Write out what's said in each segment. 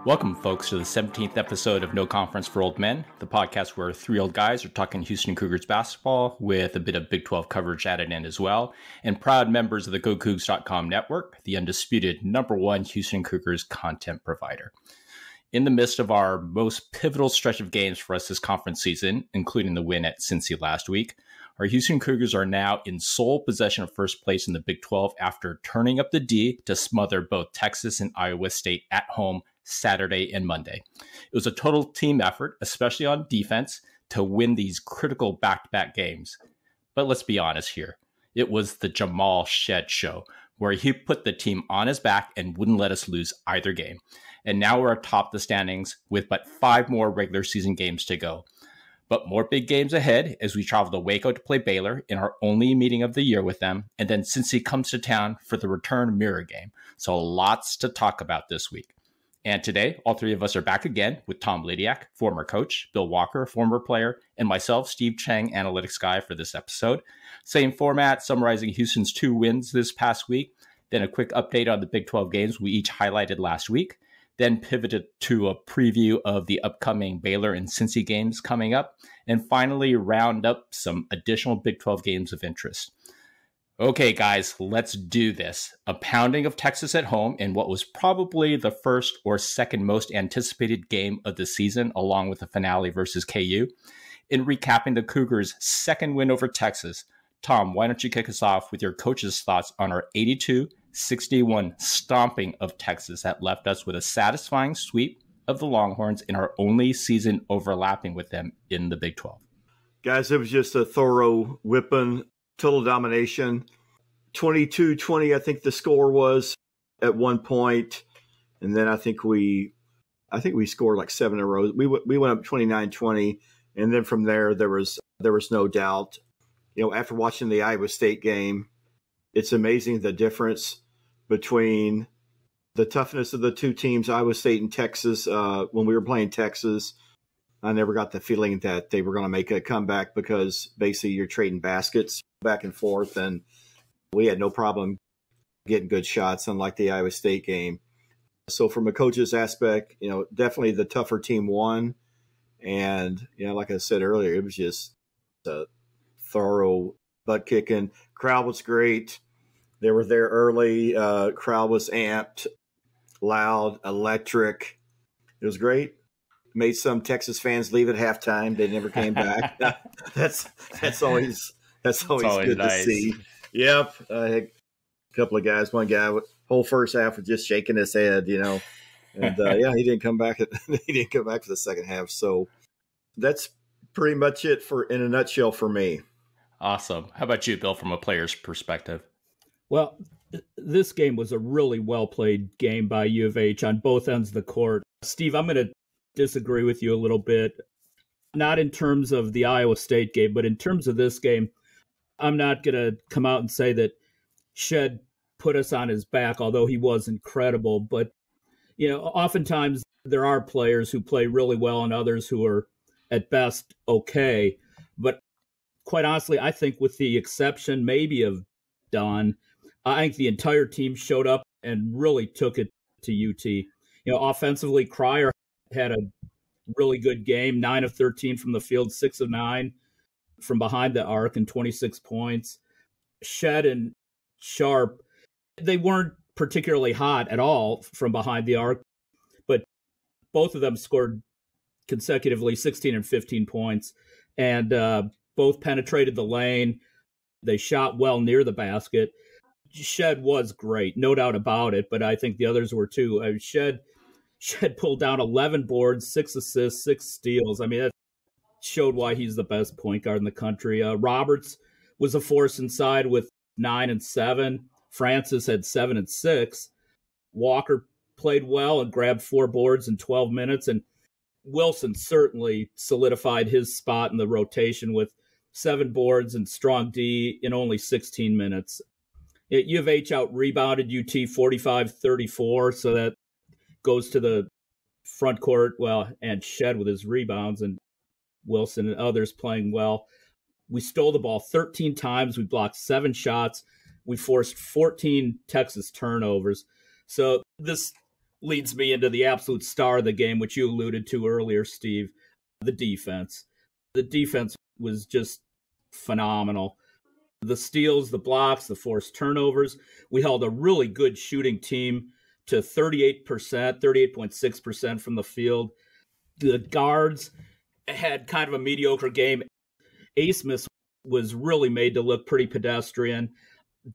Welcome, folks, to the 17th episode of No Conference for Old Men, the podcast where three old guys are talking Houston Cougars basketball with a bit of Big 12 coverage added in as well, and proud members of the GoCoogs.com network, the undisputed #1 Houston Cougars content provider. In the midst of our most pivotal stretch of games for us this conference season, including the win at Cincy last week, our Houston Cougars are now in sole possession of first place in the Big 12 after turning up the D to smother both Texas and Iowa State at home Saturday and Monday. It was a total team effort, especially on defense, to win these critical back-to-back games. But let's be honest here. It was the Jamal Shed show, where he put the team on his back and wouldn't let us lose either game. And now we're atop the standings with but 5 more regular season games to go. But more big games ahead as we travel to Waco to play Baylor in our only meeting of the year with them. And then Cincy comes to town for the return mirror game. So lots to talk about this week. And today, all three of us are back again with Tom Lydiak, former coach, Bill Walker, former player, and myself, Steve Chang, analytics guy for this episode. Same format, summarizing Houston's 2 wins this past week, then a quick update on the Big 12 games we each highlighted last week, then pivoted to a preview of the upcoming Baylor and Cincy games coming up, and finally round up some additional Big 12 games of interest. Okay, guys, let's do this. A pounding of Texas at home in what was probably the first or second most anticipated game of the season, along with the finale versus KU. In recapping the Cougars' second win over Texas, Tom, why don't you kick us off with your coach's thoughts on our 82-61 stomping of Texas that left us with a satisfying sweep of the Longhorns in our only season overlapping with them in the Big 12? Guys, it was just a thorough whipping. Total domination, 22-20, I think the score was at one point. And then I think we scored like 7 in a row. We went up 29-20. And then from there was no doubt. You know, after watching the Iowa State game, it's amazing the difference between the toughness of the two teams, Iowa State and Texas. When we were playing Texas, I never got the feeling that they were going to make a comeback because basically you're trading baskets back and forth, and we had no problem getting good shots, unlike the Iowa State game. So from a coach's aspect, you know, definitely the tougher team won. And, you know, like I said earlier, it was just a thorough butt kicking. Crowd was great. They were there early. Crowd was amped, loud, electric. It was great. Made some Texas fans leave at halftime. They never came back. That's always good nice to see. Yep. A couple of guys. One guy, whole first half was just shaking his head, you know. And he didn't come back. He didn't come back for the second half. So that's pretty much it in a nutshell for me. Awesome. How about you, Bill, from a player's perspective? Well, this game was a really well played game by U of H on both ends of the court. Steve, I'm going to disagree with you a little bit. Not in terms of the Iowa State game, but in terms of this game, I'm not going to come out and say that Shed put us on his back, although he was incredible. But, you know, oftentimes there are players who play really well and others who are at best okay. But quite honestly, I think with the exception maybe of Don, I think the entire team showed up and really took it to UT. You know, offensively, Cryer had a really good game, 9 of 13 from the field, 6 of 9 from behind the arc, and 26 points. Shed and Sharp, they weren't particularly hot at all from behind the arc, but both of them scored consecutively 16 and 15 points, and both penetrated the lane. They shot well near the basket. Shed was great, no doubt about it, but I think the others were too. Shed pulled down 11 boards, 6 assists, 6 steals. I mean, that showed why he's the best point guard in the country. Roberts was a force inside with 9 and 7. Francis had 7 and 6. Walker played well and grabbed 4 boards in 12 minutes. And Wilson certainly solidified his spot in the rotation with 7 boards and strong D in only 16 minutes. U of H out-rebounded UT 45-34, so that goes to the front court, and Shed with his rebounds, and Wilson and others playing well. We stole the ball 13 times. We blocked 7 shots. We forced 14 Texas turnovers. So this leads me into the absolute star of the game, which you alluded to earlier, Steve, the defense. The defense was just phenomenal. The steals, the blocks, the forced turnovers. We held a really good shooting team to 38%, 38.6% from the field. The guards had kind of a mediocre game. Asmus was really made to look pretty pedestrian.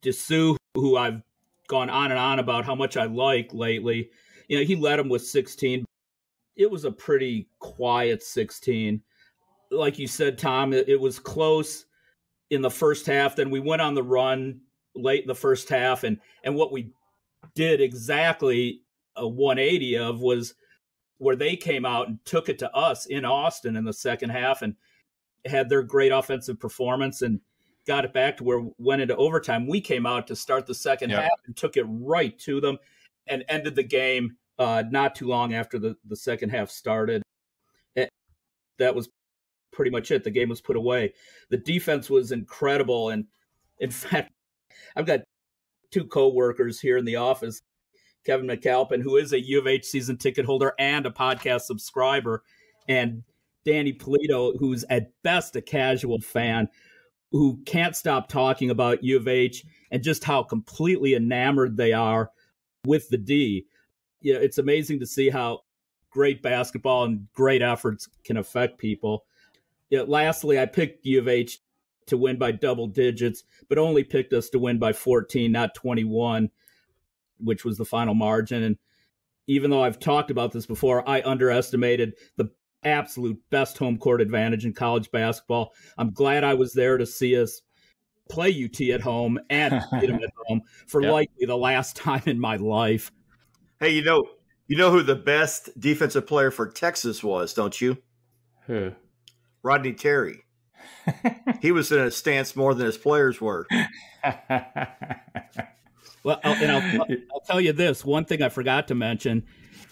Dessou, who I've gone on and on about how much I like lately, he led them with 16. It was a pretty quiet 16. Like you said, Tom, it was close in the first half. Then we went on the run late in the first half. And what we did exactly a 180 of was where they came out and took it to us in Austin in the second half and had their great offensive performance and got it back to where we went into overtime. We came out to start the second half and took it right to them and ended the game not too long after the second half started. That was pretty much it. The game was put away. The defense was incredible. And in fact, I've got two coworkers here in the office, Kevin McAlpin, who is a U of H season ticket holder and a podcast subscriber, and Danny Polito, who's at best a casual fan, who can't stop talking about U of H and just how completely enamored they are with the D. It's amazing to see how great basketball and great efforts can affect people. Lastly, I picked U of H to win by double digits, but only picked us to win by 14, not 21, which was the final margin. And even though I've talked about this before, I underestimated the absolute best home court advantage in college basketball. I'm glad I was there to see us play UT at home and beat them at home for likely the last time in my life. Hey, you know who the best defensive player for Texas was, don't you? Who? Rodney Terry. He was in a stance more than his players were. Well, I'll tell you this. One thing I forgot to mention,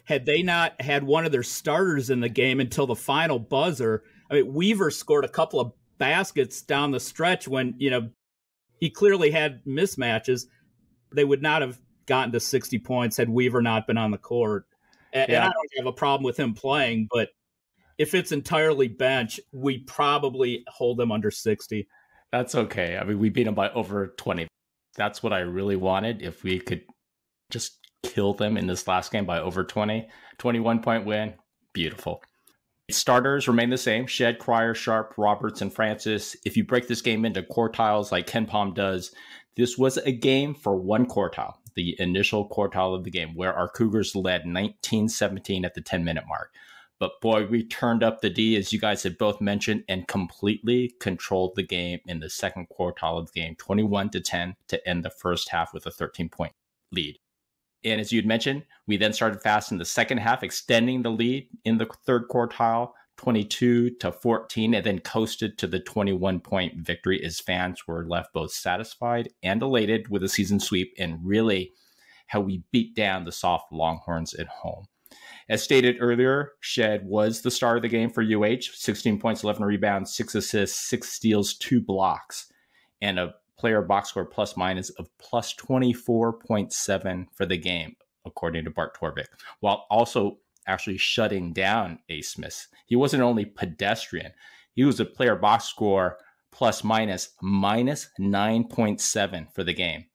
had they not had one of their starters in the game until the final buzzer, Weaver scored a couple of baskets down the stretch when, he clearly had mismatches. They would not have gotten to 60 points had Weaver not been on the court. And I don't have a problem with him playing, but if it's entirely bench, we probably hold them under 60. That's okay. We beat them by over 20. That's what I really wanted. If we could just kill them in this last game by over 20, 21-point win, beautiful. Starters remain the same: Shed, Cryer, Sharp, Roberts, and Francis. If you break this game into quartiles like Ken Palm does, this was a game for one quartile, the initial quartile of the game, where our Cougars led 19-17 at the 10-minute mark. But boy, we turned up the D, as you guys had both mentioned, and completely controlled the game in the second quartile of the game, 21-10 to end the first half with a 13-point lead. And as you'd mentioned, we then started fast in the second half, extending the lead in the third quartile, 22-14, and then coasted to the 21-point victory as fans were left both satisfied and elated with a season sweep and really how we beat down the soft Longhorns at home. As stated earlier, Shed was the star of the game for UH, 16 points, 11 rebounds, 6 assists, 6 steals, 2 blocks, and a player box score plus minus of plus 24.7 for the game, according to Bart Torvik, while also actually shutting down Asmus. He wasn't only pedestrian, he was a player box score plus minus 9.7 for the game.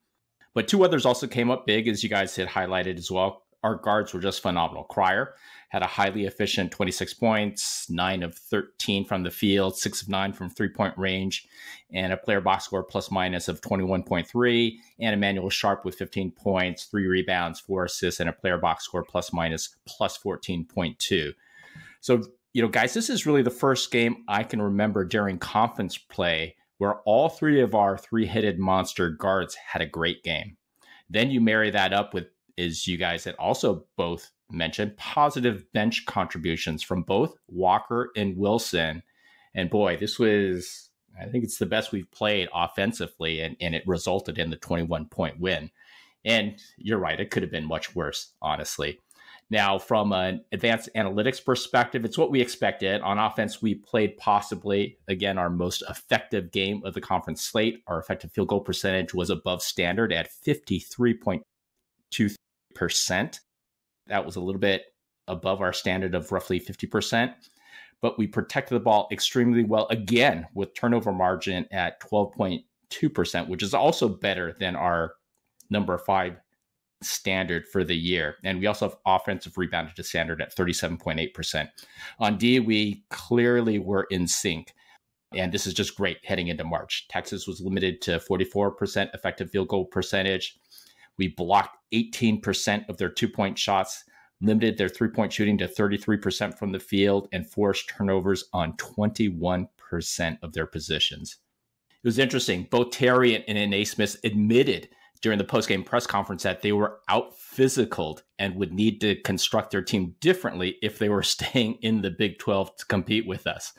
But two others also came up big, as you guys had highlighted as well. Our guards were just phenomenal. Cryer had a highly efficient 26 points, 9 of 13 from the field, 6 of 9 from three-point range, and a player box score plus minus of 21.3, and Emmanuel Sharp with 15 points, 3 rebounds, 4 assists, and a player box score plus minus plus 14.2. So, guys, this is really the first game I can remember during conference play where all three of our three-headed monster guards had a great game. Then you marry that up with, as you guys had also both mentioned, positive bench contributions from both Walker and Wilson. And boy, this was, I think it's the best we've played offensively, and it resulted in the 21-point win. And you're right, it could have been much worse, honestly. Now, from an advanced analytics perspective, it's what we expected. On offense, we played possibly, again, our most effective game of the conference slate. Our effective field goal percentage was above standard at 53.23%. That was a little bit above our standard of roughly 50%. But we protected the ball extremely well, again, with turnover margin at 12.2%, which is also better than our number 5 standard for the year. And we also have offensive rebounded to standard at 37.8%. On D, we clearly were in sync. And this is just great heading into March. Texas was limited to 44% effective field goal percentage. We blocked 18% of their 2-point shots, limited their 3-point shooting to 33% from the field, and forced turnovers on 21% of their positions. It was interesting. Both Terry and Naismith admitted during the postgame press conference that they were out-physicaled and would need to construct their team differently if they were staying in the Big 12 to compete with us.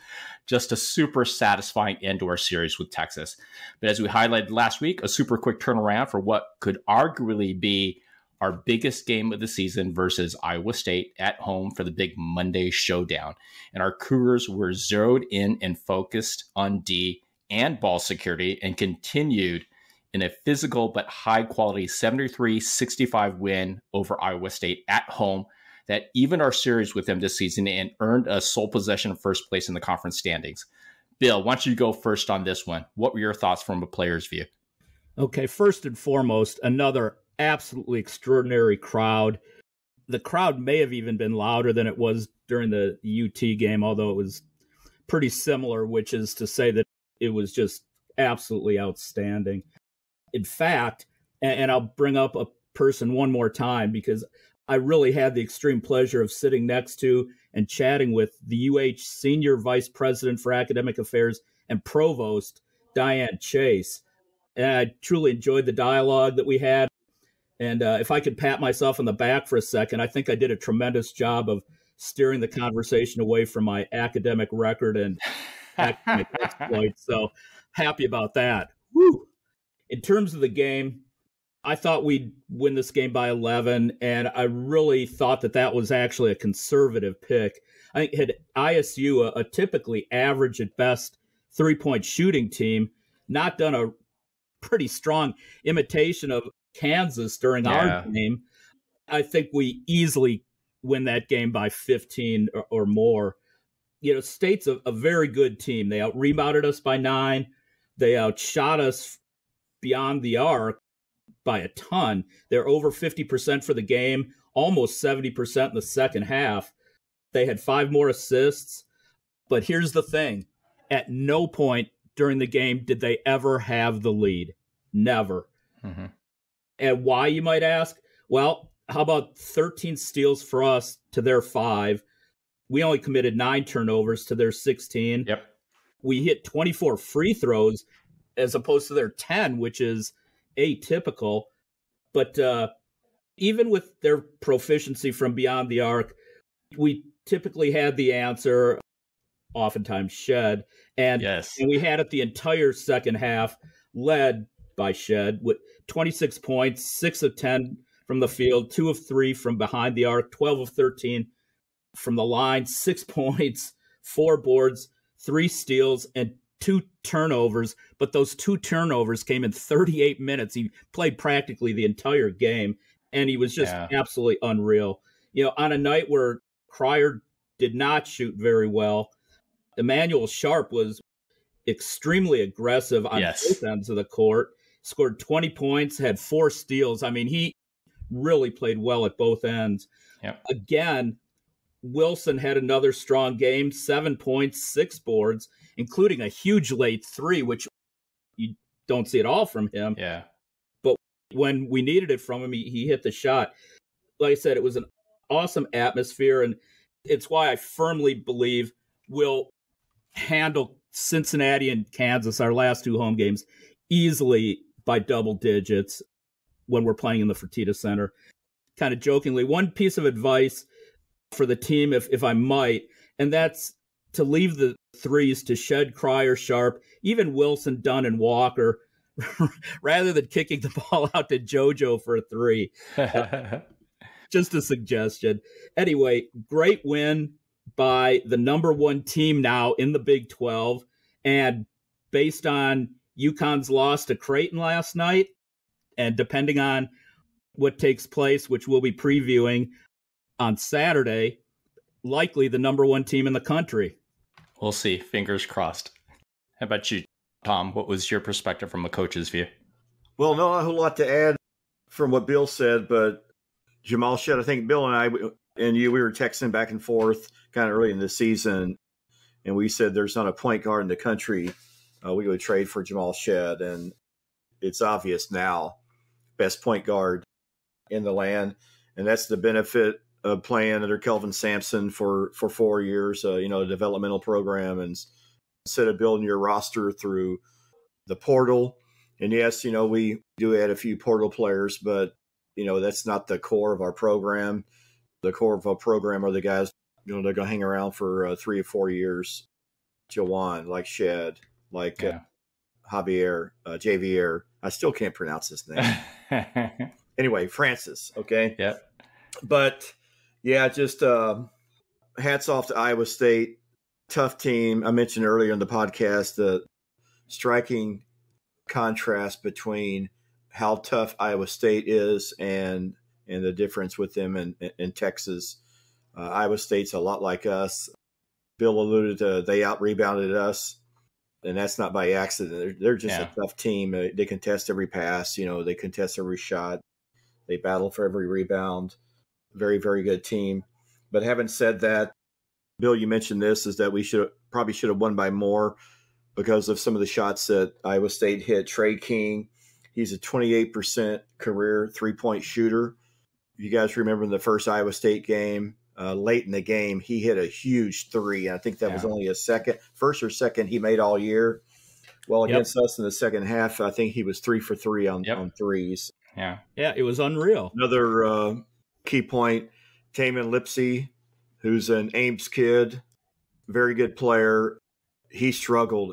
Just a super satisfying end to our series with Texas. But as we highlighted last week, a super quick turnaround for what could arguably be our biggest game of the season versus Iowa State at home for the big Monday showdown. And our Cougars were zeroed in and focused on D and ball security and continued in a physical but high-quality 73-65 win over Iowa State at home that evened our series with them this season and earned a sole possession first place in the conference standings. Bill, why don't you go first on this one? What were your thoughts from a player's view? Okay, first and foremost, another absolutely extraordinary crowd. The crowd may have even been louder than it was during the UT game, although it was pretty similar, which is to say that it was just absolutely outstanding. In fact, and I'll bring up a person one more time because I really had the extreme pleasure of sitting next to and chatting with the UH Senior Vice President for Academic Affairs and Provost, Diane Chase. And I truly enjoyed the dialogue that we had. And if I could pat myself on the back for a second, I think I did a tremendous job of steering the conversation away from my academic record and academic exploits. So happy about that. Woo! In terms of the game, I thought we'd win this game by 11, and I really thought that that was actually a conservative pick. I think had ISU, a typically average at best 3-point shooting team, not done a pretty strong imitation of Kansas during our game, I think we easily win that game by 15 or more. You know, State's a very good team. They out-rebounded us by 9. They outshot us beyond the arc by a ton. They're over 50% for the game, almost 70% in the second half. They had 5 more assists. But here's the thing. At no point during the game did they ever have the lead. Never. Mm-hmm. And why, you might ask? Well, how about 13 steals for us to their 5? We only committed 9 turnovers to their 16. Yep. We hit 24 free throws as opposed to their 10, which is atypical. But even with their proficiency from beyond the arc, we typically had the answer, oftentimes Shed. And we had it the entire second half, led by Shed with 26 points, 6 of 10 from the field, 2 of 3 from behind the arc, 12 of 13 from the line, 6 points, 4 boards, 3 steals, and 2 turnovers. But those 2 turnovers came in 38 minutes. He played practically the entire game, and he was just absolutely unreal. You know, on a night where Cryer did not shoot very well, Emmanuel Sharp was extremely aggressive on both ends of the court, scored 20 points, had 4 steals. I mean, he really played well at both ends. Yep. Again, Wilson had another strong game, 7 points, 6 boards, including a huge late 3, which you don't see at all from him. Yeah. But when we needed it from him, he hit the shot. Like I said, it was an awesome atmosphere, and it's why I firmly believe we'll handle Cincinnati and Kansas, our last 2 home games, easily by double digits when we're playing in the Fertitta Center. Kind of jokingly, one piece of advice for the team, if I might, and that's to leave the threes to Shed, Cryer, Sharp, even Wilson, Dunn, and Walker, rather than kicking the ball out to JoJo for a 3. Just a suggestion. Anyway, great win by the number 1 team now in the Big 12. And based on UConn's loss to Creighton last night, and depending on what takes place, which we'll be previewing, on Saturday, likely the number one team in the country. We'll see. Fingers crossed. How about you, Tom? What was your perspective from a coach's view? Well, not a whole lot to add from what Bill said, but Jamal Shed, I think Bill and I and you, we were texting back and forth kind of early in the season, and we said there's not a point guard in the country we would trade for Jamal Shed, and it's obvious now, best point guard in the land, and that's the benefit of playing under Kelvin Sampson for 4 years, a developmental program, and instead of building your roster through the portal. And yes, we do add a few portal players, but that's not the core of our program. The core of our program are the guys, they're going to hang around for 3 or 4 years. Jawan, like Shed, like Javier. I still can't pronounce his name. Anyway, Francis. Okay. Yep. But yeah, just hats off to Iowa State. Tough team. I mentioned earlier in the podcast the striking contrast between how tough Iowa State is and the difference with them in Texas. Iowa State's a lot like us. Bill alluded to they out-rebounded us, and that's not by accident. They're just a tough team. They contest every pass. They contest every shot. They battle for every rebound. Very, very good team. But having said that, Bill, you mentioned this, is that we probably should have won by more because of some of the shots that Iowa State hit. Trey King, he's a 28% career three-point shooter. You guys remember in the first Iowa State game, late in the game, he hit a huge three. I think that was only first or second he made all year. Well, against us in the second half, I think he was 3 for 3 on threes. Yeah. Yeah, it was unreal. Another key point, Taman Lipsey, who's an Ames kid, very good player. He struggled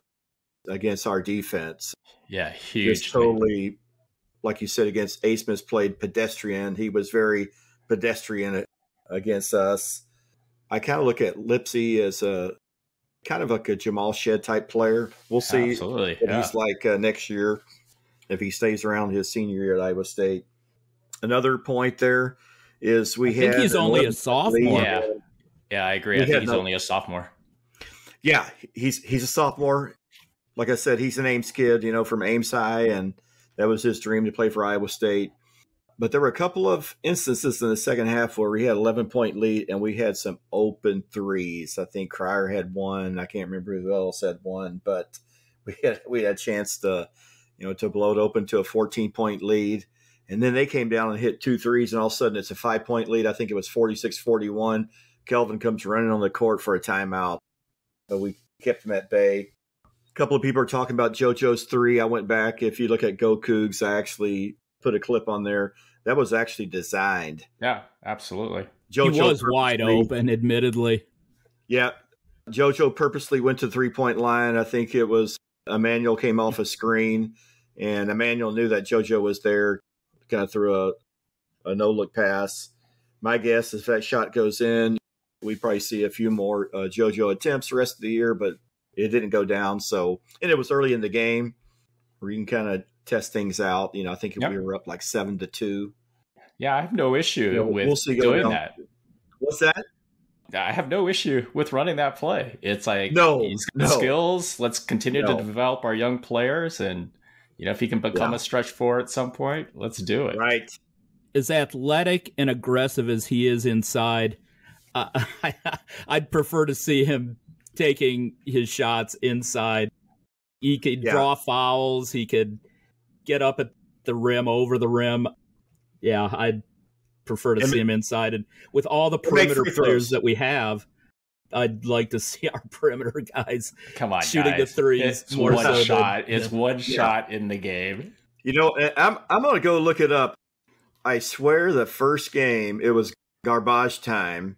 against our defense. Yeah, huge. Just totally, like you said, against Asmus played pedestrian. He was very pedestrian against us. I kind of look at Lipsey as a kind of like a Jamal Shed type player. We'll see Absolutely. what he's like next year if he stays around his senior year at Iowa State. Another point there is I think he's only a sophomore. Yeah, I agree. I think he's only a sophomore. Yeah, he's a sophomore. Like I said, he's an Ames kid, from Ames High, and that was his dream to play for Iowa State. But there were a couple of instances in the second half where we had 11-point lead, and we had some open threes. I think Cryer had one. I can't remember who else had one, but we had a chance to blow it open to a 14-point lead. And then they came down and hit 2 threes, and all of a sudden it's a 5-point lead. I think it was 46-41. Kelvin comes running on the court for a timeout. But we kept him at bay. A couple of people are talking about JoJo's 3. I went back. If you look at GoCoogs, I actually put a clip on there. That was actually designed. Yeah, absolutely. JoJo he was wide open, admittedly. Yeah. JoJo purposely went to the 3-point line. I think it was Emmanuel came off a screen, and Emmanuel knew that JoJo was there, kind of threw a no-look pass. My guess is if that shot goes in, we probably see a few more JoJo attempts the rest of the year, but it didn't go down. So, and it was early in the game where you can kind of test things out. I think we were up like 7-2. Yeah, I have no issue with doing that. What's that? I have no issue with running that play. It's like, he's got skills. Let's continue to develop our young players. And, if he can become a stretch 4 at some point, let's do it. Right. As athletic and aggressive as he is inside, I'd prefer to see him taking his shots inside. He could draw fouls. He could get up at the rim, over the rim. Yeah, I'd prefer to see him inside. And with all the perimeter players that we have, I'd like to see our perimeter guys shooting the threes. It's one shot. It's one shot in the game. I'm going to go look it up. I swear the first game, it was garbage time.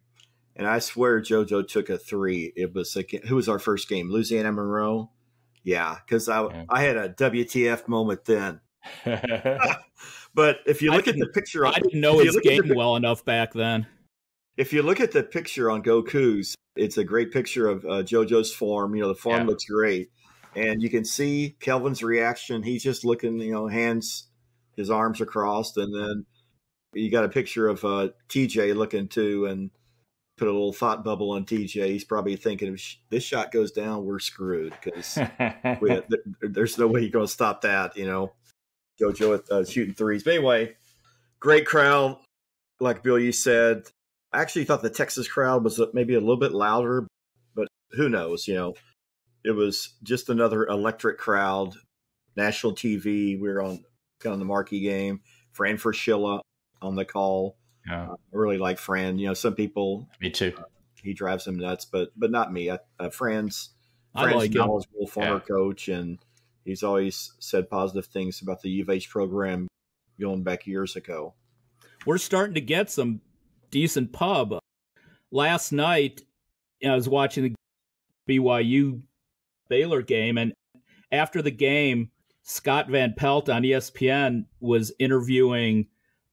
And I swear JoJo took a 3. It was who was our first game? Louisiana Monroe? Yeah, because I had a WTF moment then. But if you look at the picture, I didn't know his game well enough back then. If you look at the picture on GoCoogs, it's a great picture of JoJo's form. The form looks great, and you can see Kelvin's reaction. He's just looking, his arms are crossed, and then You got a picture of TJ looking too, and put a little thought bubble on TJ. He's probably thinking, if this shot goes down, we're screwed, because there's no way you're going to stop that, JoJo at shooting threes. But anyway, great crowd. Like Bill, you said, I actually thought the Texas crowd was maybe a little bit louder, but who knows, It was just another electric crowd. National TV, we were on kind of the marquee game. Fran Fraschilla on the call. Yeah. I really like Fran. Some people. Me too. He drives them nuts, but not me. Fran's like knowledgeable former coach, and he's always said positive things about the U of H program going back years ago. We're starting to get some decent pub. Last night, I was watching the BYU Baylor game, and after the game, Scott Van Pelt on ESPN was interviewing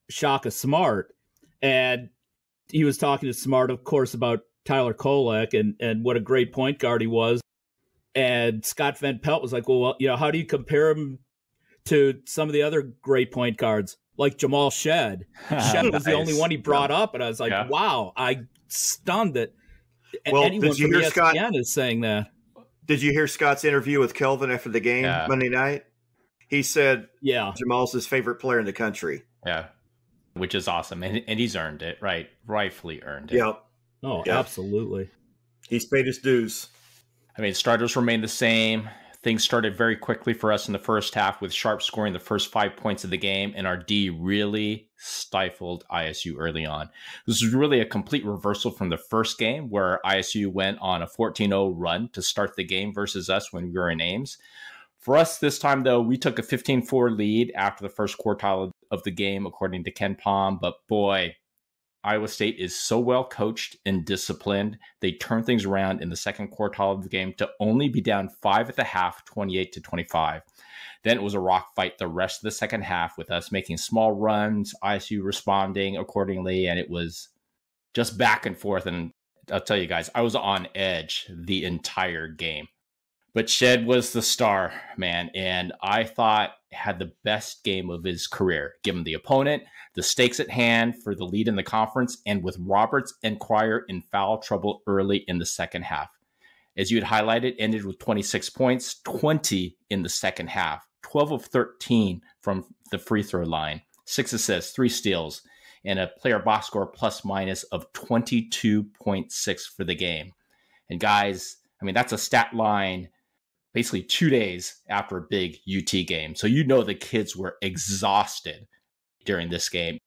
Shaka Smart, and he was talking to Smart, of course, about Tyler Kolek and what a great point guard he was. And Scott Van Pelt was like, well, how do you compare him to some of the other great point guards, like Jamal Shed? Shed was the only one he brought up, and I was like, wow, I stunned that anyone from ESPN is saying that. Did you hear Scott's interview with Kelvin after the game Monday night? He said, Jamal's his favorite player in the country. Yeah, which is awesome. And he's earned it, right? Rightfully earned it. Yep. Oh, absolutely. He's paid his dues. I mean, starters remain the same. Things started very quickly for us in the first half, with Sharp scoring the first 5 points of the game, and our D really stifled ISU early on. This was really a complete reversal from the first game, where ISU went on a 14-0 run to start the game versus us when we were in Ames. For us this time, though, we took a 15-4 lead after the first quartile of the game, according to Ken Palm. But boy, Iowa State is so well coached and disciplined. They turned things around in the second quartile of the game to only be down 5 at the half, 28-25. Then it was a rock fight the rest of the second half, with us making small runs, ISU responding accordingly, and it was just back and forth. And I'll tell you guys, I was on edge the entire game. But Shed was the star, man, and I thought had the best game of his career, given the opponent, the stakes at hand for the lead in the conference, and with Roberts and Cryer in foul trouble early in the second half. As you had highlighted, ended with 26 points, 20 in the second half, 12 of 13 from the free throw line, 6 assists, 3 steals, and a player box score plus minus of 22.6 for the game. And guys, I mean, that's a stat line basically 2 days after a big UT game. So the kids were exhausted during this game.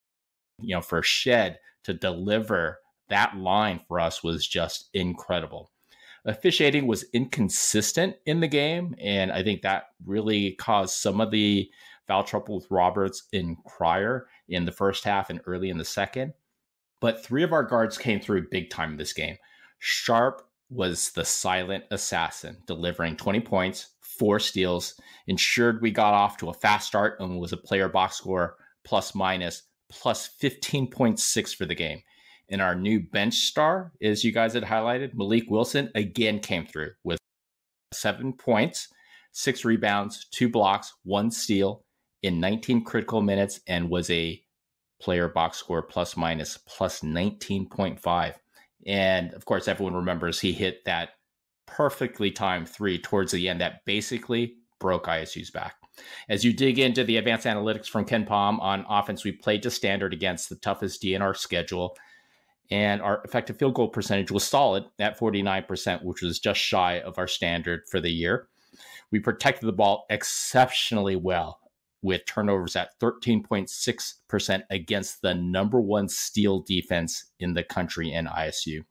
For Shed to deliver that line for us was just incredible. Officiating was inconsistent in the game, and I think that really caused some of the foul trouble with Roberts and Cryer in the first half and early in the second. But 3 of our guards came through big time in this game. Sharp was the silent assassin, delivering 20 points, 4 steals, ensured we got off to a fast start, and was a player box score plus minus plus 15.6 for the game. And our new bench star, as you guys had highlighted, Malik Wilson, again came through with 7 points, 6 rebounds, 2 blocks, 1 steal in 19 critical minutes, and was a player box score plus minus plus 19.5. And of course, everyone remembers he hit that perfectly timed 3 towards the end that basically broke ISU's back. As you dig into the advanced analytics from Ken Palm on offense, we played to standard against the toughest D in our schedule. And our effective field goal percentage was solid at 49%, which was just shy of our standard for the year. We protected the ball exceptionally well, with turnovers at 13.6% against the number 1 steal defense in the country in ISU.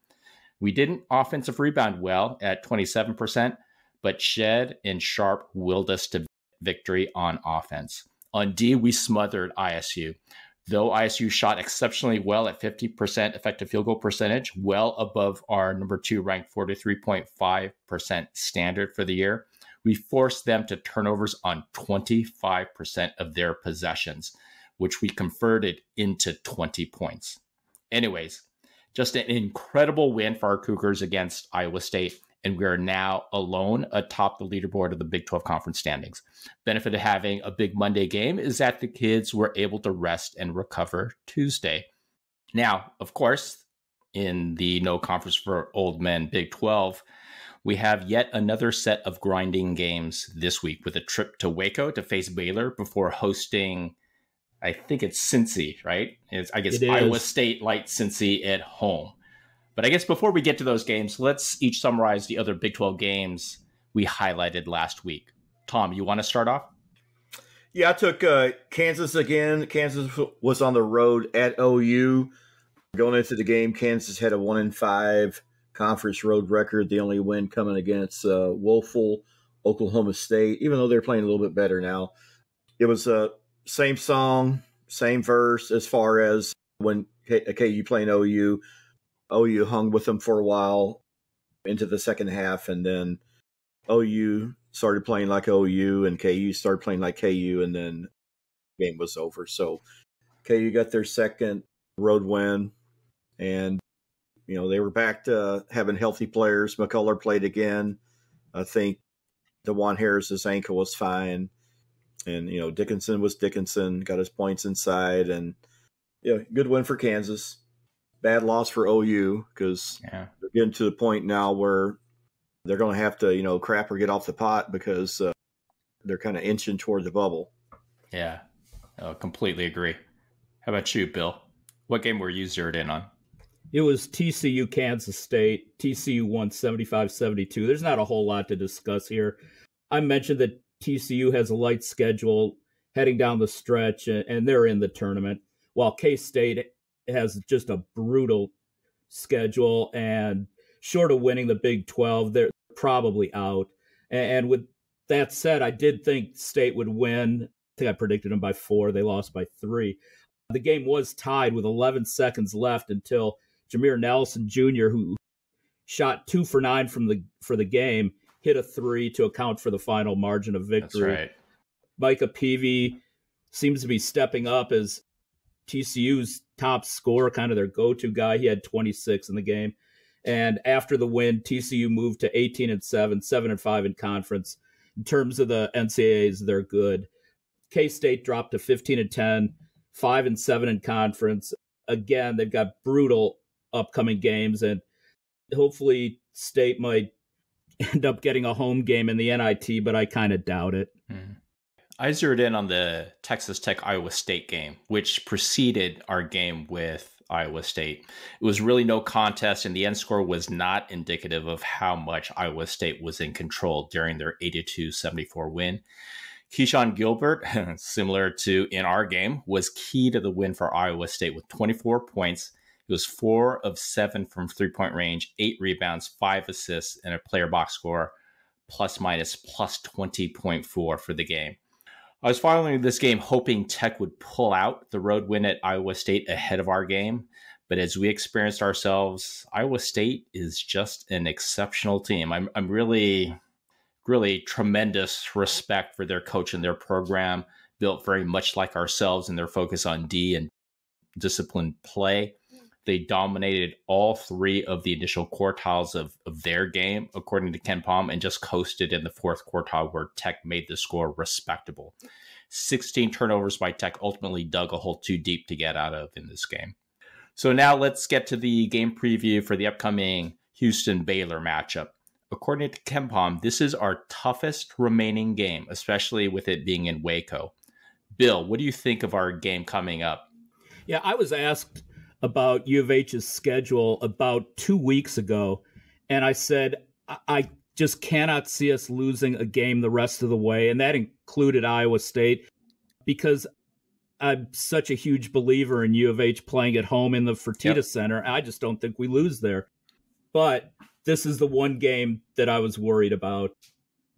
We didn't offensive rebound well at 27%, but Shed and Sharp willed us to victory on offense. On D, we smothered ISU. Though ISU shot exceptionally well at 50% effective field goal percentage, well above our number 2 ranked 43.5% standard for the year, we forced them to turnovers on 25% of their possessions, which we converted into 20 points. Anyways, just an incredible win for our Cougars against Iowa State. and we are now alone atop the leaderboard of the Big 12 conference standings. Benefit of having a big Monday game is that the kids were able to rest and recover Tuesday. Now, of course, in the No Conference for Old Men Big 12, we have yet another set of grinding games this week with a trip to Waco to face Baylor before hosting, I think it's Cincy, right? I guess Iowa State light Cincy at home. But I guess before we get to those games, let's each summarize the other Big 12 games we highlighted last week. Tom, you want to start off? Yeah, I took Kansas again. Kansas was on the road at OU. Going into the game, Kansas had a 1-5 conference road record. The only win coming against woeful Oklahoma State, even though they're playing a little bit better now. It was same song, same verse as far as when KU playing OU. OU hung with them for a while into the second half, and then OU started playing like OU, and KU started playing like KU, and then the game was over. So KU got their second road win, and they were back to having healthy players. McCullough played again. I think DeJuan Harris's ankle was fine, and Dickinson was Dickinson, got his points inside, and good win for Kansas. Bad loss for OU because they're getting to the point now where they're going to have to, crap or get off the pot because they're kind of inching toward the bubble. Yeah, I completely agree. How about you, Bill? What game were you zeroed in on? It was TCU, Kansas State. TCU won 75-72. There's not a whole lot to discuss here. I mentioned that TCU has a light schedule heading down the stretch, and they're in the tournament, while K-State has just a brutal schedule, and short of winning the Big 12, they're probably out. And with that said, I did think State would win. I think I predicted them by 4. They lost by 3. The game was tied with 11 seconds left until Jameer Nelson Jr., who shot 2 for 9 for the game, hit a 3 to account for the final margin of victory. That's right. Micah Peavy seems to be stepping up as TCU's top scorer, kind of their go-to guy. He had 26 in the game. And after the win, TCU moved to 18-7, 7-5 in conference. In terms of the NCAAs, they're good. K-State dropped to 15-10, 5-7 in conference. Again, they've got brutal upcoming games, and hopefully State might end up getting a home game in the NIT, but I kind of doubt it. Mm-hmm. I zeroed in on the Texas Tech Iowa State game, which preceded our game with Iowa State. It was really no contest, and the end score was not indicative of how much Iowa State was in control during their 82-74 win. Keyshawn Gilbert, similar to in our game, was key to the win for Iowa State with 24 points. It was 4 of 7 from three-point range, 8 rebounds, 5 assists, and a player box score plus 20.4 for the game. I was following this game hoping Tech would pull out the road win at Iowa State ahead of our game. But as we experienced ourselves, Iowa State is just an exceptional team. I'm really tremendous respect for their coach and their program, built very much like ourselves in their focus on D and disciplined play. They dominated all 3 of the initial quartiles of their game, according to Ken Palm, and just coasted in the 4th quartile where Tech made the score respectable. 16 turnovers by Tech ultimately dug a hole too deep to get out of in this game. So now let's get to the game preview for the upcoming Houston-Baylor matchup. According to Ken Palm, this is our toughest remaining game, especially with it being in Waco. Bill, what do you think of our game coming up? Yeah, I was asked about U of H's schedule about 2 weeks ago, and I said I just cannot see us losing a game the rest of the way, and that included Iowa State, because I'm such a huge believer in U of H playing at home in the Fertitta Center. I just don't think we lose there. But this is the one game that I was worried about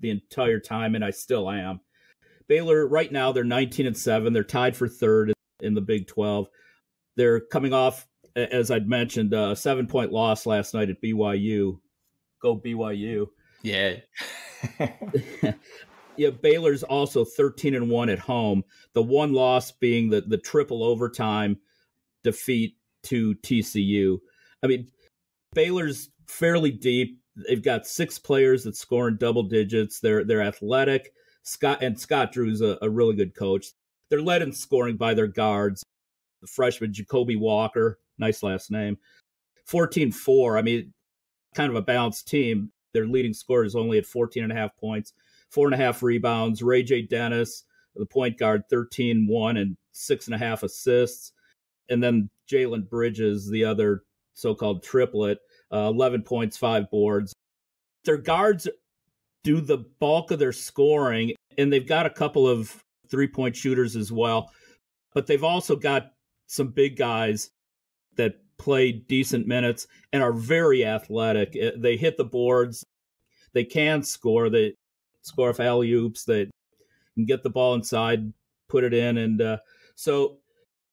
the entire time, and I still am. Baylor, right now, they're 19-7. They're tied for 3rd in the Big 12. They're coming off, as I'd mentioned, a 7-point loss last night at BYU. Go BYU. Yeah. Yeah, Baylor's also 13-1 at home. The one loss being the triple overtime defeat to TCU. I mean, Baylor's fairly deep. They've got 6 players that score in double digits. They're athletic. Scott Drew's a really good coach. They're led in scoring by their guards. The freshman Jacoby Walker, nice last name, 14-4. I mean, kind of a balanced team. Their leading scorer is only at 14.5 points, 4.5 rebounds. Ray J. Dennis, the point guard, 13-1 and 6.5 assists. And then Jalen Bridges, the other so-called triplet, 11 points, 5 boards. Their guards do the bulk of their scoring, and they've got a couple of three-point shooters as well. But they've also got some big guys that play decent minutes and are very athletic. They hit the boards. They can score. They score off alley-oops. They can get the ball inside, put it in. And so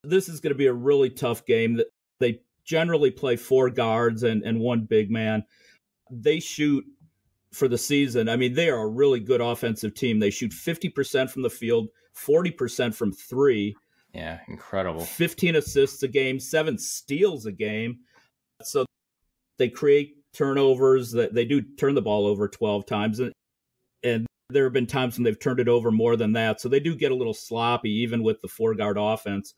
this is going to be a really tough game. They generally play 4 guards and 1 big man. They shoot for the season. I mean, they are a really good offensive team. They shoot 50% from the field, 40% from 3. Yeah, incredible. 15 assists a game, 7 steals a game. So they create turnovers. They do turn the ball over 12 times. And there have been times when they've turned it over more than that. So they do get a little sloppy, even with the 4-guard offense.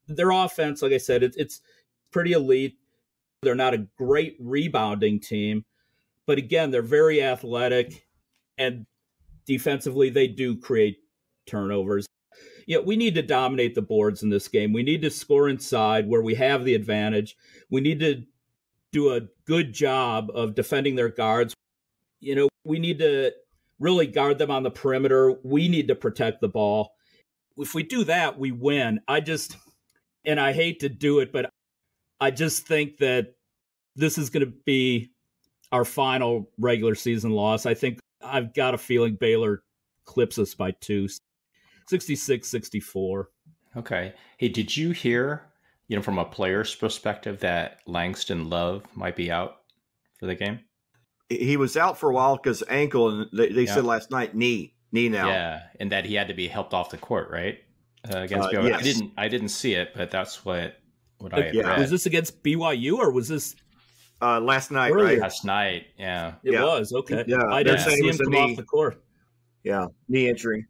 Their offense, like I said, it's pretty elite. They're not a great rebounding team. But again, they're very athletic. And defensively, they do create turnovers. Yeah, we need to dominate the boards in this game. We need to score inside where we have the advantage. We need to do a good job of defending their guards. You know, we need to really guard them on the perimeter. We need to protect the ball. If we do that, we win. And I hate to do it, but I just think that this is going to be our final regular season loss. I think I've got a feeling Baylor clips us by 2. 66-64. Okay. Hey, did you hear, from a player's perspective, that Langston Love might be out for the game? He was out for a while because ankle, and they said last night knee now. Yeah, and that he had to be helped off the court, right? Against BYU. Yes. I didn't see it, but that's what I had read. Was this against BYU or was this last night? Earlier? Right? Last night, yeah. It was okay. Yeah, I didn't see him come off the court. Yeah, knee injury.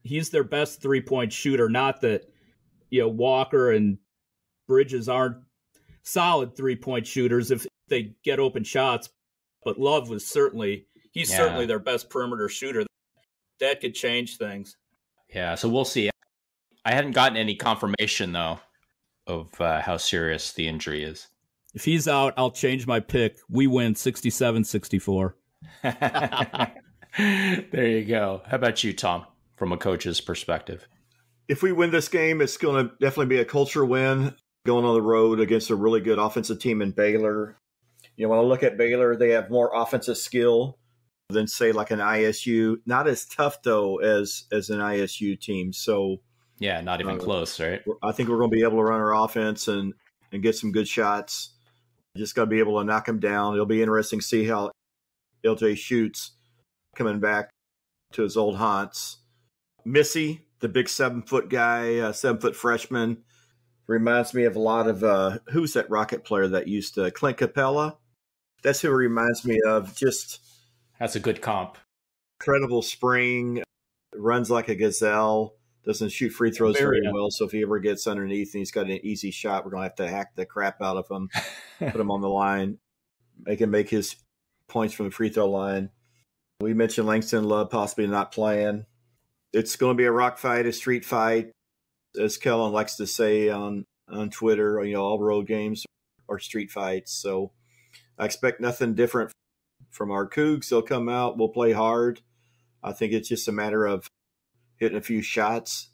He's their best 3-point shooter. Not that Walker and Bridges aren't solid 3-point shooters if they get open shots, but Love was certainly their best perimeter shooter. That could change things. Yeah, so we'll see. I hadn't gotten any confirmation though of how serious the injury is. If he's out, I'll change my pick. We win 67-64. There you go. How about you, Tom? From a coach's perspective, if we win this game, it's going to definitely be a culture win going on the road against a really good offensive team in Baylor. When I look at Baylor, they have more offensive skill than, say, like an ISU. Not as tough, though, as an ISU team. So, yeah, not even close, right? I think we're going to be able to run our offense and get some good shots. Just got to be able to knock them down. It'll be interesting to see how LJ shoots coming back to his old haunts. Missy, the big 7-foot guy, 7-foot freshman, reminds me of a lot of who's that Rocket player that used to Clint Capella? That's who it reminds me of. Just that's a good comp. Incredible spring, runs like a gazelle, doesn't shoot free throws very well. So if he ever gets underneath and he's got an easy shot, we're gonna have to hack the crap out of him, put him on the line, make him make his points from the free throw line. We mentioned Langston Love possibly not playing. It's going to be a rock fight, a street fight, as Kellen likes to say on Twitter. All road games are street fights. So I expect nothing different from our Cougs. They'll come out. We'll play hard. I think it's just a matter of hitting a few shots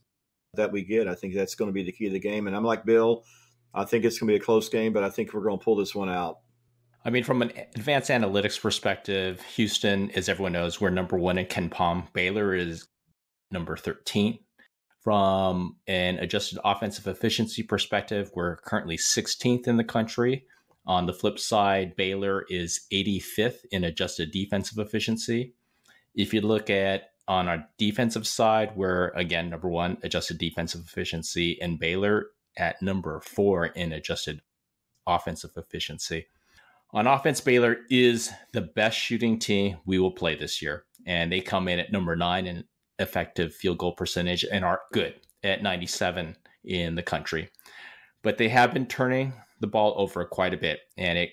that we get. I think that's going to be the key to the game. And I'm like Bill. I think it's going to be a close game, but I think we're going to pull this one out. I mean, from an advanced analytics perspective, Houston, as everyone knows, we're number 1 in Ken Palm. Baylor is number 13. From an adjusted offensive efficiency perspective, we're currently 16th in the country. On the flip side, Baylor is 85th in adjusted defensive efficiency. If you look at on our defensive side, we're again number 1 adjusted defensive efficiency, and Baylor at number 4 in adjusted offensive efficiency. On offense, Baylor is the best shooting team we will play this year, and they come in at number 9 in effective field goal percentage and are good at 97 in the country. But they have been turning the ball over quite a bit, and it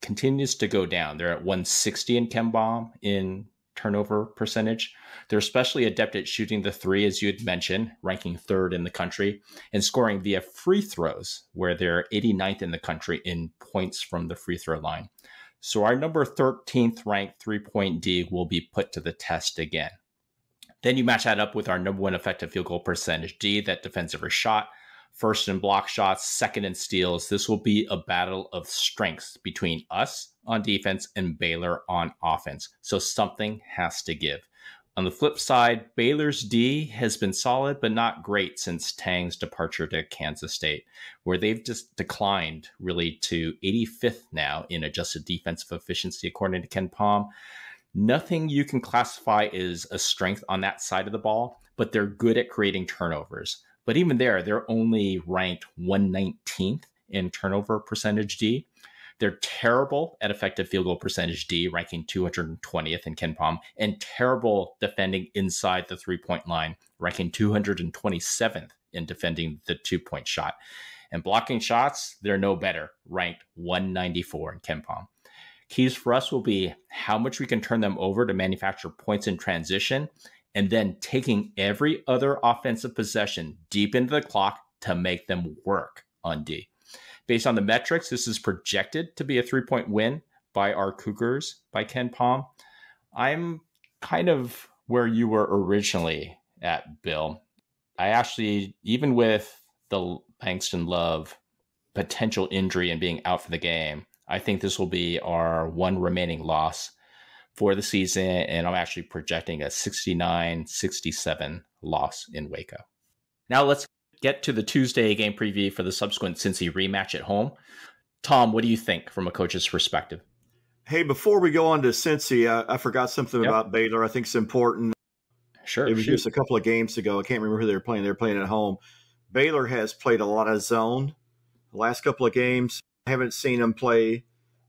continues to go down. They're at 160 in KenPom in turnover percentage. They're especially adept at shooting the three, as you had mentioned, ranking 3rd in the country, and scoring via free throws, where they're 89th in the country in points from the free throw line. So our number 13th ranked 3-point D will be put to the test again. Then you match that up with our number 1 effective field goal percentage D that defends every shot, 1st in block shots, 2nd in steals. This will be a battle of strengths between us on defense and Baylor on offense. So something has to give. On the flip side, Baylor's D has been solid, but not great since Tang's departure to Kansas State, where they've just declined really to 85th now in adjusted defensive efficiency, according to KenPom. Nothing you can classify as a strength on that side of the ball, but they're good at creating turnovers. But even there, they're only ranked 119th in turnover percentage D. They're terrible at effective field goal percentage D, ranking 220th in KenPom, and terrible defending inside the 3-point line, ranking 227th in defending the 2-point shot. And blocking shots, they're no better, ranked 194 in KenPom. Keys for us will be how much we can turn them over to manufacture points in transition, and then taking every other offensive possession deep into the clock to make them work on D. Based on the metrics, this is projected to be a 3-point win by our Cougars by KenPom. I'm kind of where you were originally at, Bill. I actually, even with the Langston Love potential injury and being out for the game, I think this will be our one remaining loss for the season, and I'm actually projecting a 69-67 loss in Waco. Now let's get to the Tuesday game preview for the subsequent Cincy rematch at home. Tom, what do you think from a coach's perspective? Hey, before we go on to Cincy, I forgot something about Baylor. I think it's important. Sure. It was just a couple of games ago. I can't remember who they were playing. They were playing at home. Baylor has played a lot of zone the last couple of games. I haven't seen them play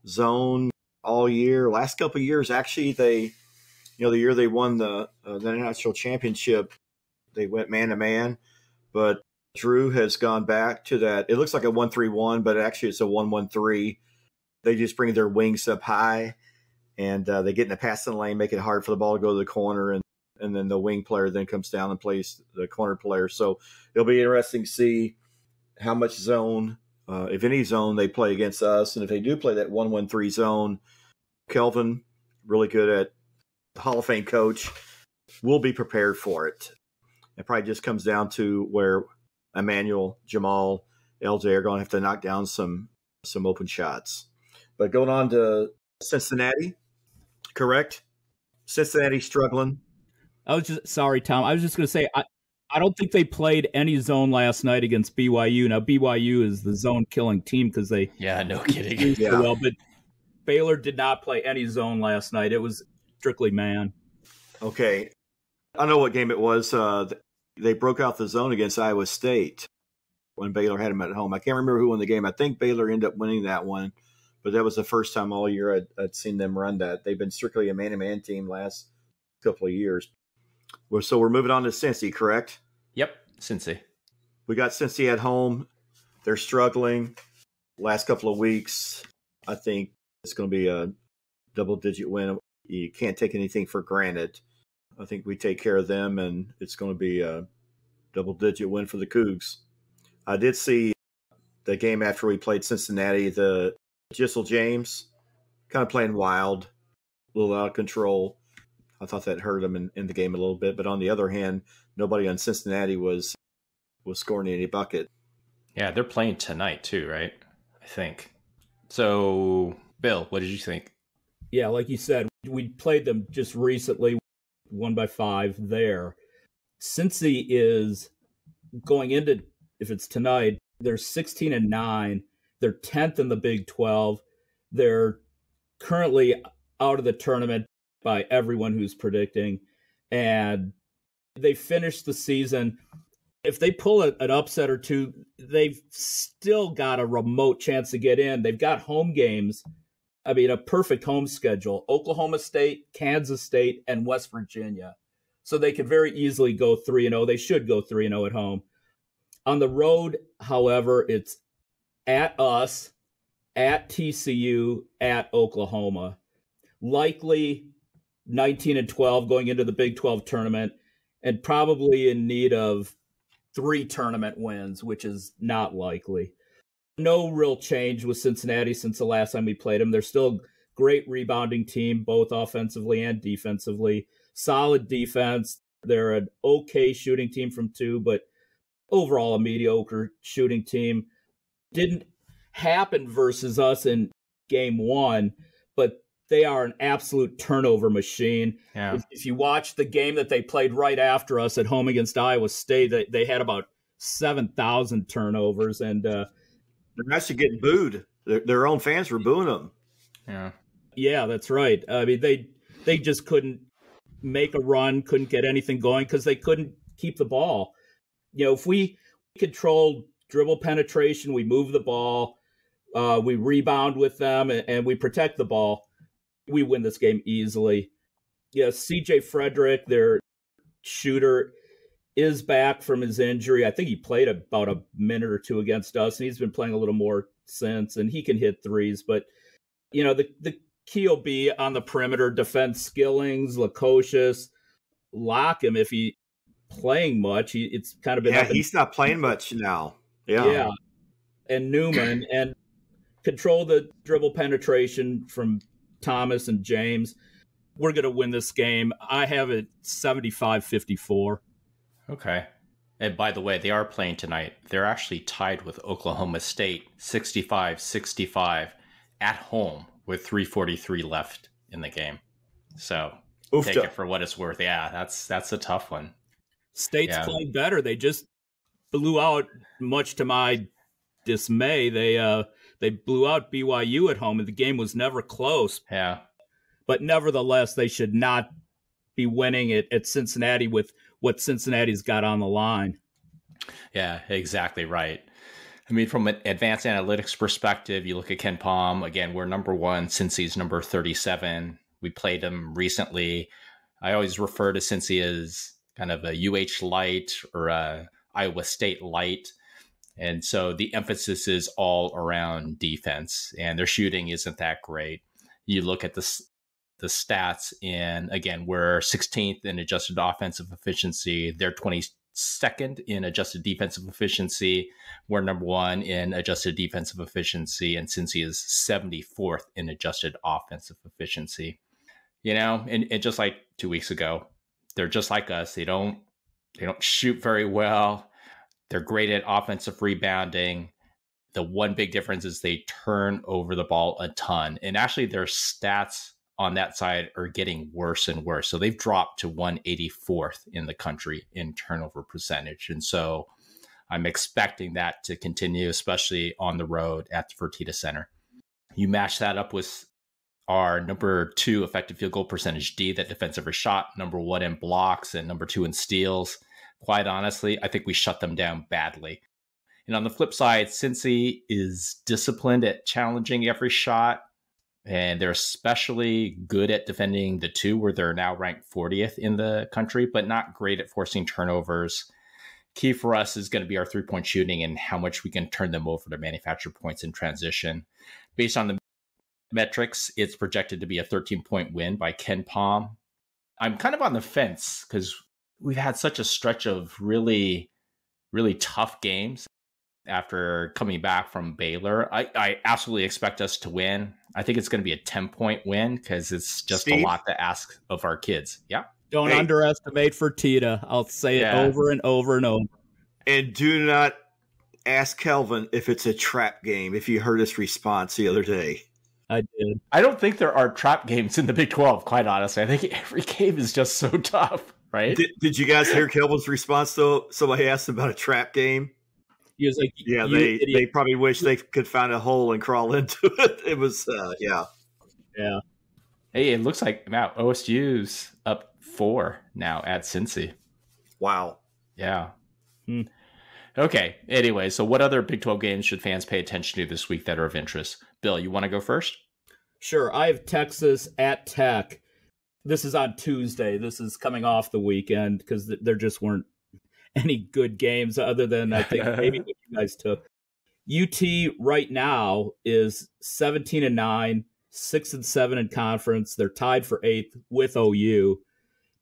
zone all year. Last couple of years, actually, the year they won the national championship, they went man to man. But Drew has gone back to that. It looks like a 1-3-1, but actually it's a 1-1-3. They just bring their wings up high, and they get in the passing lane, make it hard for the ball to go to the corner, and then the wing player then comes down and plays the corner player. So it'll be interesting to see how much zone, if any zone, they play against us. And if they do play that 1-1-3 zone, Kelvin, really good at Hall of Fame coach, will be prepared for it. It probably just comes down to where Emmanuel, Jamal, LJ are going to have to knock down some open shots. But going on to Cincinnati, correct? Cincinnati struggling. Sorry, Tom. I was just going to say, I don't think they played any zone last night against BYU. Now, BYU is the zone-killing team because they... Yeah, no kidding. So well, but Baylor did not play any zone last night. It was strictly man. Okay. I know what game it was. They broke out the zone against Iowa State when Baylor had them at home. I can't remember who won the game. I think Baylor ended up winning that one, but that was the first time all year I'd seen them run that. They've been strictly a man-to-man team last couple of years. So we're moving on to Cincy, correct? Yep, Cincy. We got Cincy at home. They're struggling. Last couple of weeks, I think it's going to be a double-digit win. You can't take anything for granted. I think we take care of them, and it's going to be a double-digit win for the Cougs. I did see the game after we played Cincinnati, the Gissel James kind of playing wild, a little out of control. I thought that hurt him in the game a little bit. But on the other hand, nobody on Cincinnati was scoring any bucket. Yeah, they're playing tonight too, right? I think. So, Bill, what did you think? Yeah, like you said, we played them just recently, 1-5 there. Cincy is going into, if it's tonight, they're 16-9. They're 10th in the Big 12. They're currently out of the tournament by everyone who's predicting. And they finished the season. If they pull an upset or two, they've still got a remote chance to get in. They've got home games I mean, a perfect home schedule: Oklahoma State, Kansas State, and West Virginia. So they could very easily go 3-0. They should go 3-0 at home. On the road, however, it's at us, at TCU, at Oklahoma. Likely 19-12 going into the Big 12 tournament, and probably in need of 3 tournament wins, which is not likely. No real change with Cincinnati since the last time we played them. They're still a great rebounding team, both offensively and defensively. Solid defense. They're an okay shooting team from 2, but overall a mediocre shooting team. Didn't happen versus us in game 1, but they are an absolute turnover machine. Yeah. If you watch the game that they played right after us at home against Iowa State, they had about 7,000 turnovers. And they're actually getting booed. Their own fans were booing them. Yeah, that's right. I mean, they just couldn't make a run, couldn't get anything going because they couldn't keep the ball. You know, if we control dribble penetration, we move the ball, we rebound with them, and we protect the ball, we win this game easily. Yeah, CJ Frederick, their shooter, is back from his injury. I think he played about a minute or 2 against us, and he's been playing a little more since, and he can hit threes. But, you know, the key will be on the perimeter, defend Skillings, Lukosius, lock him if he playing much. It's kind of been he's not playing much now. Yeah. And Newman, and control the dribble penetration from Thomas and James. We're going to win this game. I have it 75-54. Okay. And by the way, they are playing tonight. They're actually tied with Oklahoma State 65-65 at home with 3:43 left in the game. So take it for what it's worth. Yeah, that's a tough one. State's playing better. They just blew out, much to my dismay. They blew out BYU at home, and the game was never close. Yeah. But nevertheless, they should not be winning it at Cincinnati with what Cincinnati's got on the line. Yeah, exactly right. I mean, from an advanced analytics perspective, you look at Ken Palm. Again, we're number 1. Cincy's number 37. We played them recently. I always refer to Cincy as kind of a UH light or a Iowa State light. And so the emphasis is all around defense, and their shooting isn't that great. You look at the stats, and again, we're 16th in adjusted offensive efficiency. They're 22nd in adjusted defensive efficiency. We're number 1 in adjusted defensive efficiency, and Cincy is 74th in adjusted offensive efficiency. You know, and just like 2 weeks ago, they're just like us. They don't shoot very well. They're great at offensive rebounding. The one big difference is they turn over the ball a ton. And actually their stats on that side are getting worse and worse. So they've dropped to 184th in the country in turnover percentage. And so I'm expecting that to continue, especially on the road at the Fertitta Center. You match that up with our number 2 effective field goal percentage D, that defense every shot, number 1 in blocks, and number 2 in steals. Quite honestly, I think we shut them down badly. And on the flip side, Cincy is disciplined at challenging every shot, and they're especially good at defending the 2, where they're now ranked 40th in the country, but not great at forcing turnovers. Key for us is going to be our 3-point shooting and how much we can turn them over to manufacture points in transition. Based on the metrics, it's projected to be a 13-point win by Ken Palm. I'm kind of on the fence because we've had such a stretch of really, really tough games after coming back from Baylor. I absolutely expect us to win. I think it's going to be a 10-point win because it's just a lot to ask of our kids. Yeah. Don't underestimate Fertitta. I'll say it over and over and over. And do not ask Kelvin if it's a trap game, if you heard his response the other day. I did. I don't think there are trap games in the Big 12, quite honestly. I think every game is just so tough. Right? Did you guys hear Kelvin's response, though? Somebody asked about a trap game. He was like, yeah, they probably wish they could find a hole and crawl into it. It was, yeah. Hey, it looks like now OSU's up 4 now at Cincy. Wow. Yeah. Okay. Anyway, so what other Big 12 games should fans pay attention to this week that are of interest? Bill, you want to go first? Sure. I have Texas at Tech. This is on Tuesday. This is coming off the weekend because there just weren't any good games other than I think maybe what you guys took. UT right now is 17-9, 6-7 in conference. They're tied for 8th with OU.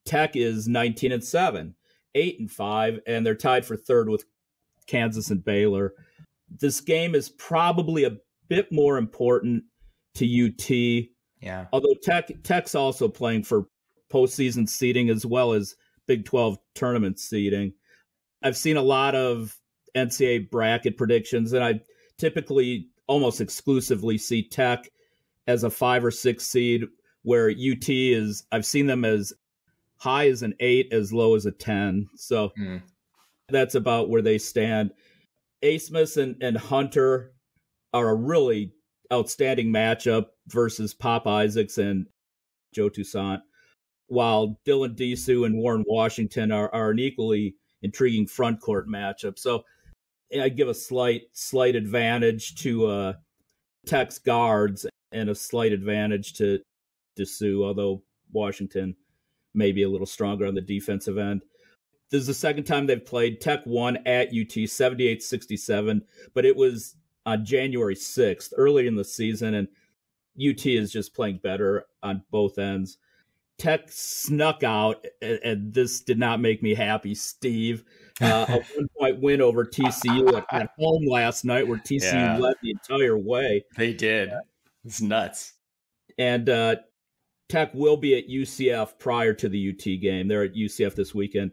Tech is 19-7, 8-5, and they're tied for 3rd with Kansas and Baylor. This game is probably a bit more important to UT. Yeah. Although Tech's also playing for postseason seeding as well as Big 12 tournament seeding. I've seen a lot of NCAA bracket predictions, and I typically almost exclusively see Tech as a 5 or 6 seed, where UT is, I've seen them as high as an 8, as low as a 10. So that's about where they stand. Asmus and Hunter are a really outstanding matchup versus Pop Isaacs and Joe Toussaint, while Dylan Disu and Warren Washington are an equally intriguing front court matchup. So I give a slight advantage to Tech's guards and a slight advantage to Disu, although Washington may be a little stronger on the defensive end. This is the second time they've played. Tech won at UT 78-67, but it was on January 6th, early in the season, and UT is just playing better on both ends. Tech snuck out, and this did not make me happy, Steve. A 1-point win over TCU at home last night, where TCU led the entire way. They did. It's nuts. And Tech will be at UCF prior to the UT game. They're at UCF this weekend.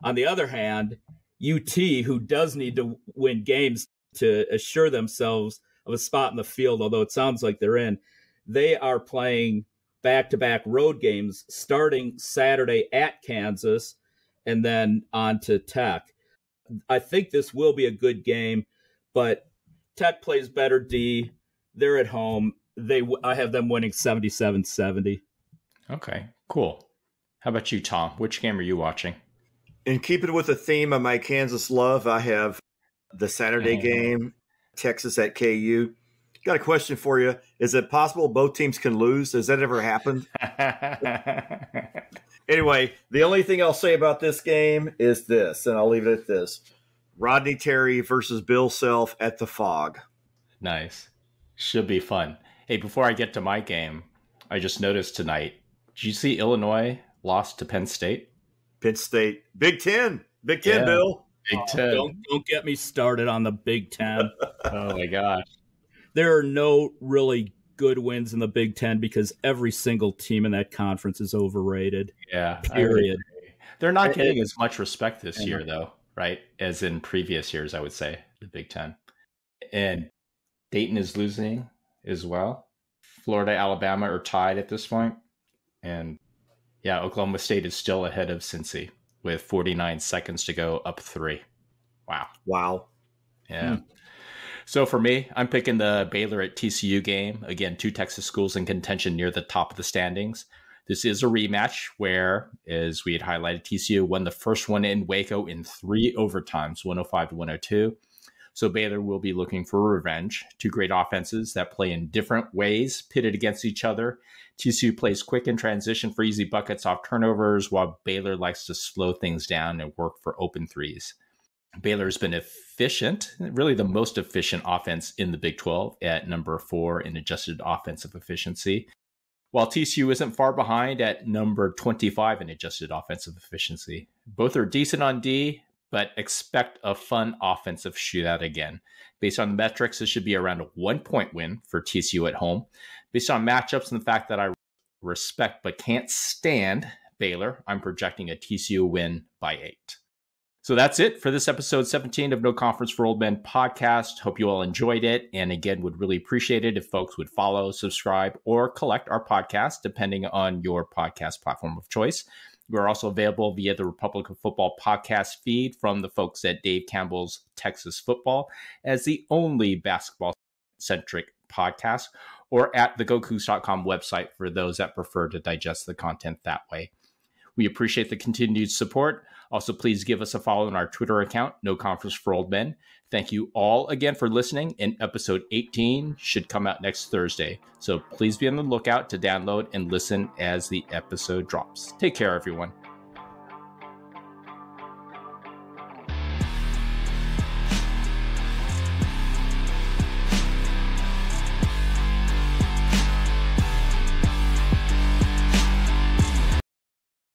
On the other hand, UT, who does need to win games to assure themselves of a spot in the field, although it sounds like they're in, they are playing back-to-back road games starting Saturday at Kansas and then on to Tech. I think this will be a good game, but Tech plays better D. They're at home. I have them winning 77-70. Okay, cool. How about you, Tom? Which game are you watching? And keeping with the theme of my Kansas love, I have the Saturday game, Texas at KU. Got a question for you. Is it possible both teams can lose? Has that ever happened? Anyway, the only thing I'll say about this game is this, and I'll leave it at this. Rodney Terry versus Bill Self at the Fog. Nice. Should be fun. Hey, before I get to my game, I just noticed tonight, did you see Illinois lost to Penn State? Penn State. Big Ten. Big Ten, Bill. Big Ten. Don't get me started on the Big Ten. Oh, my gosh. There are no really good wins in the Big Ten because every single team in that conference is overrated. Yeah. Period. They're not getting as much respect this year, though, right? As in previous years, I would say, the Big Ten. And Dayton is losing as well. Florida, Alabama are tied at this point. And yeah, Oklahoma State is still ahead of Cincy with 49 seconds to go, up 3. Wow. Yeah. So for me, I'm picking the Baylor at TCU game. Again, 2 Texas schools in contention near the top of the standings. This is a rematch where, as we had highlighted, TCU won the first one in Waco in 3 overtimes, 105-102. So Baylor will be looking for revenge. 2 great offenses that play in different ways, pitted against each other. TCU plays quick in transition for easy buckets off turnovers, while Baylor likes to slow things down and work for open threes. Baylor's been efficient, really the most efficient offense in the Big 12 at number 4 in adjusted offensive efficiency, while TCU isn't far behind at number 25 in adjusted offensive efficiency. Both are decent on D, but expect a fun offensive shootout again. Based on the metrics, it should be around a 1-point win for TCU at home. Based on matchups and the fact that I respect but can't stand Baylor, I'm projecting a TCU win by 8. So that's it for this episode 17 of No Conference for Old Men podcast. Hope you all enjoyed it. And again, would really appreciate it if folks would follow, subscribe, or collect our podcast, depending on your podcast platform of choice. We're also available via the Republic of Football podcast feed from the folks at Dave Campbell's Texas Football as the only basketball-centric podcast, or at the GoCoogs.com website for those that prefer to digest the content that way. We appreciate the continued support. Also, please give us a follow on our Twitter account, No Conference for Old Men. Thank you all again for listening, and episode 18 should come out next Thursday. So please be on the lookout to download and listen as the episode drops. Take care, everyone.